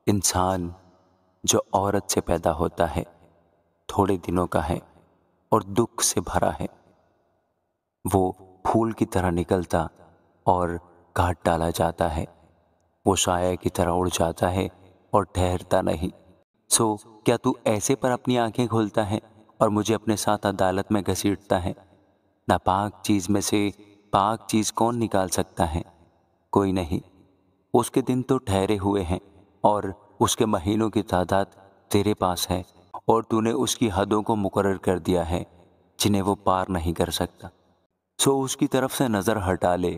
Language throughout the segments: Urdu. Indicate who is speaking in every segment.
Speaker 1: انسان جو عورت سے پیدا ہوتا ہے تھوڑے دنوں کا ہے اور دکھ سے بھرا ہے، وہ پھول کی طرح نکلتا اور کاٹ ڈالا جاتا ہے، وہ سایہ کی طرح اڑ جاتا ہے اور ٹھہرتا نہیں۔ کیا تو ایسے پر اپنی آنکھیں کھولتا ہے اور مجھے اپنے ساتھ عدالت میں گھسیٹتا ہے؟ ناپاک چیز میں سے پاک چیز کون نکال سکتا ہے؟ کوئی نہیں۔ اس کے دن تو ٹھہرے ہوئے ہیں اور اس کے مہینوں کی تعداد تیرے پاس ہے، اور تو نے اس کی حدوں کو مقرر کر دیا ہے جنہیں وہ پار نہیں کر سکتا۔ اس کی طرف سے نظر ہٹا لے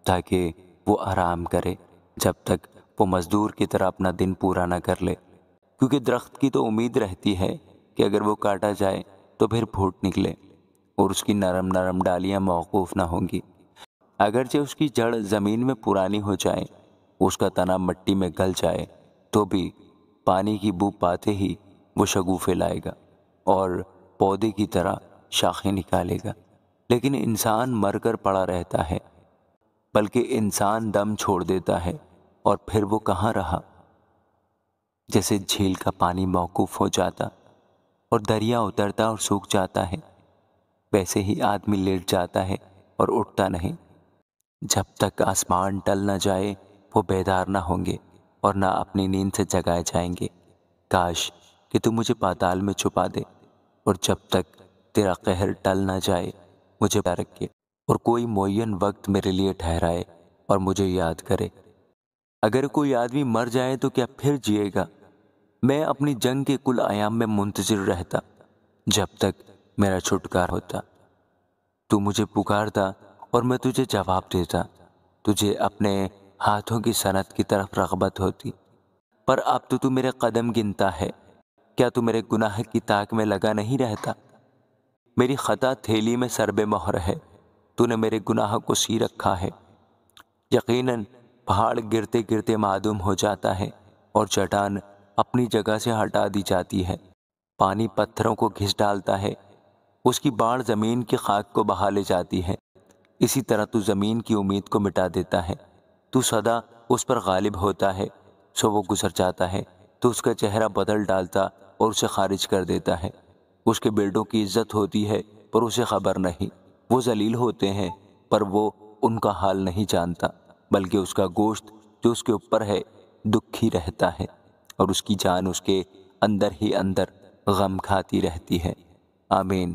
Speaker 1: تاکہ وہ آرام کرے جب تک وہ مزدور کی طرح اپنا دن پورا نہ کر لے، کیونکہ درخت کی تو امید رہتی ہے کہ اگر وہ کاٹا جائے تو پھر پھوٹ نکلے اور اس کی نرم نرم ڈالیاں موقوف نہ ہوں گی۔ اگرچہ اس کی جڑ زمین میں پرانی ہو جائے، اس کا تنا مٹی میں گل جائے، تو بھی پانی کی بو پاتے ہی وہ شگوفے لائے گا اور پودے کی طرح شاخیں نکالے گا۔ لیکن انسان مر کر پڑا رہتا ہے، بلکہ انسان دم چھوڑ دیتا ہے اور پھر وہ کہاں رہا؟ جیسے جھیل کا پانی موقوف ہو جاتا اور دریا اترتا اور سوکھ جاتا ہے، ویسے ہی آدمی لیٹ جاتا ہے اور اٹھتا نہیں۔ جب تک آسمان ٹل نہ جائے وہ بیدار نہ ہوں گے اور نہ اپنی نیند سے جگائے جائیں گے۔ کاش کہ تو مجھے پاتال میں چھپا دے، اور جب تک تیرا قہر ٹل نہ جائے مجھے رکھے، اور کوئی معین وقت میرے لیے ٹھہرائے اور مجھے یاد کرے۔ اگر کوئی آدمی مر جائے تو کیا پھر جیے گا؟ میں اپنی جنگ کے کل ایام میں منتظر رہتا جب تک میرا چھٹکار ہوتا۔ تو مجھے پکارتا اور میں تجھے جواب دیتا، تجھے اپنے ہاتھوں کی صنعت کی طرف رغبت ہوتی۔ پر اب تو میرے قدم گنتا ہے، کیا تو میرے گناہ کی تاک میں لگا نہیں رہتا؟ میری خطا تھیلی میں سربے مہر ہے، تو نے میرے گناہ کو سی رکھا ہے۔ یقیناً پہاڑ گرتے گرتے معدوم ہو جاتا ہے اور چٹان اپنی جگہ سے ہٹا دی جاتی ہے۔ پانی پتھروں کو گھس ڈالتا ہے، اس کی باڑھ زمین کی خاک کو بہا لے جاتی ہے۔ اسی طرح تو زمین کی امید کو مٹا دیتا ہے۔ تو سدا اس پر غالب ہوتا ہے، وہ گزر جاتا ہے تو اس کا چہرہ بدل ڈالتا اور اسے خارج کر دیتا ہے۔ اس کے بیٹوں کی عزت ہوتی ہے پر اسے خبر نہیں، وہ ذلیل ہوتے ہیں پر وہ ان کا حال نہیں جانتا، بلکہ اس کا گوشت جو اس کے اوپر ہے دکھی رہتا ہے، اور اس کی جان اس کے اندر ہی اندر غم کھاتی رہتی ہے۔ آمین۔